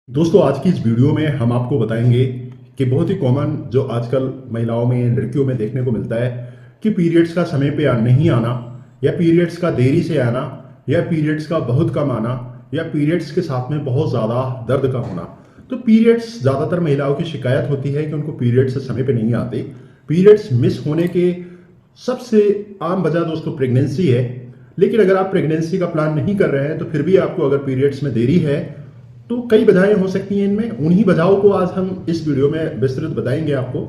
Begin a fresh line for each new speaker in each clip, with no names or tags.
दोस्तों आज की इस वीडियो में हम आपको बताएंगे कि बहुत ही कॉमन जो आजकल महिलाओं में लड़कियों में देखने को मिलता है कि पीरियड्स का समय पे नहीं आना या पीरियड्स का देरी से आना या पीरियड्स का बहुत कम आना या पीरियड्स के साथ में बहुत ज़्यादा दर्द का होना। तो पीरियड्स ज़्यादातर महिलाओं की शिकायत होती है कि उनको पीरियड्स समय पे नहीं आते। पीरियड्स मिस होने के सबसे आम वजह दोस्तों प्रेगनेंसी है। लेकिन अगर आप प्रेगनेंसी का प्लान नहीं कर रहे हैं तो फिर भी आपको अगर पीरियड्स में देरी है तो कई वजहें हो सकती हैं। इनमें उन्हीं वजहों को आज हम इस वीडियो में विस्तृत बताएंगे आपको।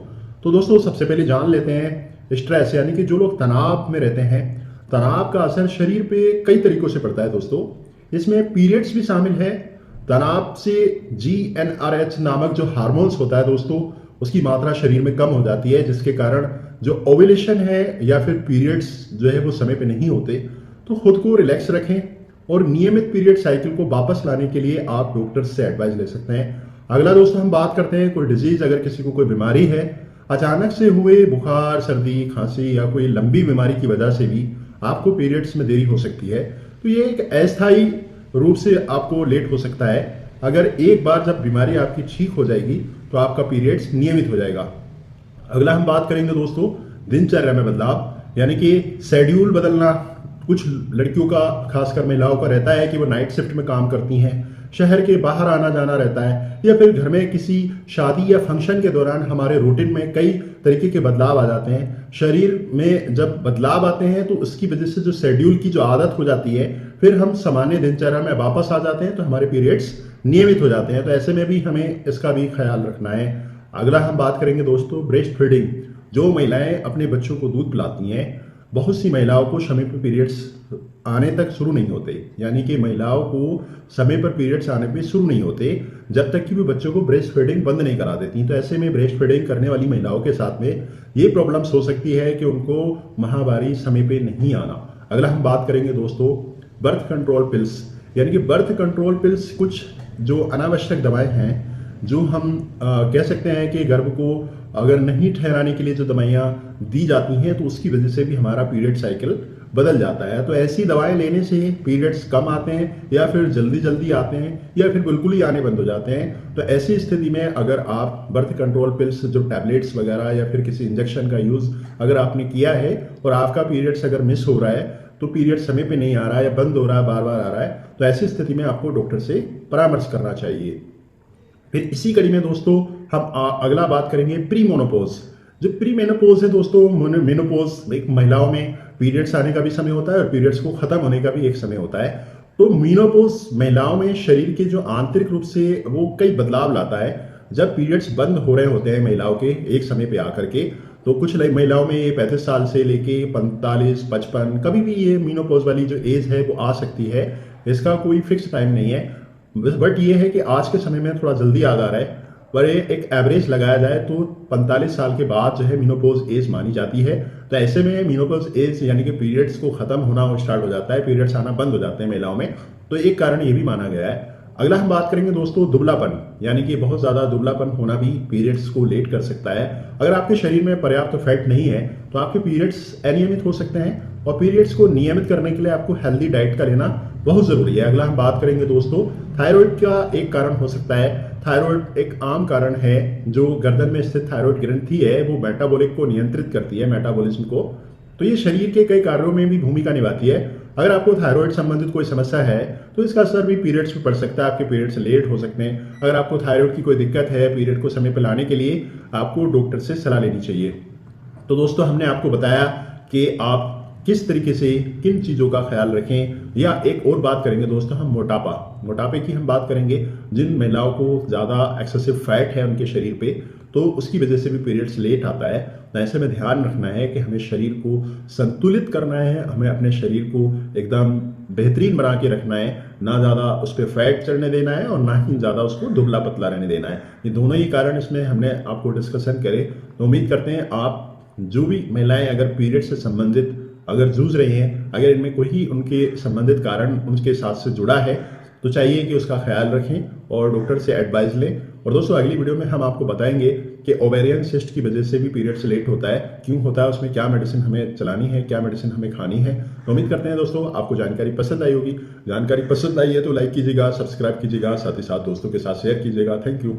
तो दोस्तों सबसे पहले जान लेते हैं स्ट्रेस, यानी कि जो लोग तनाव में रहते हैं, तनाव का असर शरीर पे कई तरीकों से पड़ता है दोस्तों। इसमें पीरियड्स भी शामिल है। तनाव से GnRH नामक जो हार्मोन्स होता है दोस्तों, उसकी मात्रा शरीर में कम हो जाती है, जिसके कारण जो ओव्यूलेशन है या फिर पीरियड्स जो है वो समय पे नहीं होते। तो खुद को रिलैक्स रखें और नियमित पीरियड साइकिल को वापस लाने के लिए आप डॉक्टर से एडवाइस ले सकते हैं। अगला दोस्तों हम बात करते हैं कोई डिजीज, अगर किसी को कोई बीमारी है, अचानक से हुए बुखार, सर्दी, खांसी या कोई लंबी बीमारी की वजह से भी आपको पीरियड्स में देरी हो सकती है। तो ये एक अस्थायी रूप से आपको लेट हो सकता है। अगर एक बार जब बीमारी आपकी ठीक हो जाएगी तो आपका पीरियड्स नियमित हो जाएगा। अगला हम बात करेंगे दोस्तों दिनचर्या में बदलाव, यानी कि शेड्यूल बदलना। कुछ लड़कियों का, खासकर महिलाओं का रहता है कि वो नाइट शिफ्ट में काम करती हैं, शहर के बाहर आना जाना रहता है, या फिर घर में किसी शादी या फंक्शन के दौरान हमारे रूटीन में कई तरीके के बदलाव आ जाते हैं। शरीर में जब बदलाव आते हैं तो उसकी वजह से जो शेड्यूल की जो आदत हो जाती है, फिर हम सामान्य दिनचर्या में वापस आ जाते हैं तो हमारे पीरियड्स नियमित हो जाते हैं। तो ऐसे में भी हमें इसका भी ख्याल रखना है। अगला हम बात करेंगे दोस्तों ब्रेस्ट फीडिंग। जो महिलाएं अपने बच्चों को दूध पिलाती हैं, बहुत सी महिलाओं को समय पर पीरियड्स आने तक शुरू नहीं होते, यानी कि महिलाओं को समय पर पीरियड्स आने पे शुरू नहीं होते जब तक कि वो बच्चों को ब्रेस्ट फीडिंग बंद नहीं करा देती। तो ऐसे में ब्रेस्ट फीडिंग करने वाली महिलाओं के साथ में ये प्रॉब्लम्स हो सकती है कि उनको माहवारी समय पे नहीं आना। अगला हम बात करेंगे दोस्तों बर्थ कंट्रोल पिल्स, यानी कि बर्थ कंट्रोल पिल्स कुछ जो अनावश्यक दवाएं हैं जो हम कह सकते हैं कि गर्भ को अगर नहीं ठहराने के लिए जो दवाइयाँ दी जाती हैं तो उसकी वजह से भी हमारा पीरियड साइकिल बदल जाता है। तो ऐसी दवाएं लेने से पीरियड्स कम आते हैं या फिर जल्दी जल्दी आते हैं या फिर बिल्कुल ही आने बंद हो जाते हैं। तो ऐसी स्थिति में अगर आप बर्थ कंट्रोल पिल्स जो टैबलेट्स वगैरह या फिर किसी इंजेक्शन का यूज़ अगर आपने किया है और आपका पीरियड्स अगर मिस हो रहा है, तो पीरियड समय पे नहीं आ रहा है या बंद हो रहा है, बार बार आ रहा है, तो ऐसी स्थिति में आपको डॉक्टर से परामर्श करना चाहिए। फिर इसी कड़ी में दोस्तों हम अगला बात करेंगे प्री मोनोपोज। जो प्री मेनोपोज है दोस्तों, मेनोपोज एक महिलाओं में पीरियड्स आने का भी समय होता है और पीरियड्स को खत्म होने का भी एक समय होता है। तो मेनोपोज महिलाओं में शरीर के जो आंतरिक रूप से वो कई बदलाव लाता है। जब पीरियड्स बंद हो रहे होते हैं महिलाओं के एक समय पे आकर के, तो कुछ महिलाओं में ये 35 साल से लेके 45, 55, कभी भी ये मेनोपोज वाली जो एज है वो आ सकती है। इसका कोई फिक्स टाइम नहीं है, बट ये है कि आज के समय में थोड़ा जल्दी आ रहा है। पर एक एवरेज लगाया जाए तो 45 साल के बाद जो है मीनोपॉज एज मानी जाती है। तो ऐसे में मीनोपॉज एज यानी कि पीरियड्स को खत्म होना स्टार्ट हो जाता है, पीरियड्स आना बंद हो जाते हैं महिलाओं में। तो एक कारण ये भी माना गया है। अगला हम बात करेंगे दोस्तों दुबलापन, यानी कि बहुत ज़्यादा दुबलापन होना भी पीरियड्स को लेट कर सकता है। अगर आपके शरीर में पर्याप्त फैट नहीं है तो आपके पीरियड्स अनियमित हो सकते हैं, और पीरियड्स को नियमित करने के लिए आपको हेल्दी डाइट का लेना बहुत ज़रूरी है। अगला हम बात करेंगे दोस्तों थायराइड का एक कारण हो सकता है। थायराइड एक आम कारण है। जो गर्दन में स्थित थायराइड ग्रंथि है वो मेटाबॉलिक को नियंत्रित करती है, मेटाबॉलिज्म को। तो ये शरीर के कई कार्यों में भी भूमिका निभाती है। अगर आपको थायराइड संबंधित कोई समस्या है तो इसका असर भी पीरियड्स पर पड़ सकता है, आपके पीरियड्स लेट हो सकते हैं। अगर आपको थायराइड की कोई दिक्कत है, पीरियड को समय पर लाने के लिए आपको डॉक्टर से सलाह लेनी चाहिए। तो दोस्तों हमने आपको बताया कि आप किस तरीके से किन चीज़ों का ख्याल रखें। या एक और बात करेंगे दोस्तों हम मोटापे की हम बात करेंगे। जिन महिलाओं को ज़्यादा एक्सेसिव फैट है उनके शरीर पे, तो उसकी वजह से भी पीरियड्स लेट आता है। तो ऐसे में ध्यान रखना है कि हमें शरीर को संतुलित करना है, हमें अपने शरीर को एकदम बेहतरीन बना के रखना है। ना ज़्यादा उस पर फैट चढ़ने देना है और ना ही ज़्यादा उसको दुबला पतला रहने देना है। ये दोनों ही कारण इसमें हमने आपको डिस्कशन करे। तो उम्मीद करते हैं आप जो भी महिलाएं अगर पीरियड से संबंधित अगर जूझ रही हैं, अगर इनमें कोई ही उनके संबंधित कारण उनके साथ से जुड़ा है, तो चाहिए कि उसका ख्याल रखें और डॉक्टर से एडवाइस लें। और दोस्तों अगली वीडियो में हम आपको बताएंगे कि ओवेरियन सिस्ट की वजह से भी पीरियड्स लेट होता है, क्यों होता है, उसमें क्या मेडिसिन हमें चलानी है, क्या मेडिसिन हमें खानी है। तो उम्मीद करते हैं दोस्तों आपको जानकारी पसंद आई होगी। जानकारी पसंद आई है तो लाइक कीजिएगा, सब्सक्राइब कीजिएगा, साथ ही साथ दोस्तों के साथ शेयर कीजिएगा। Thank you.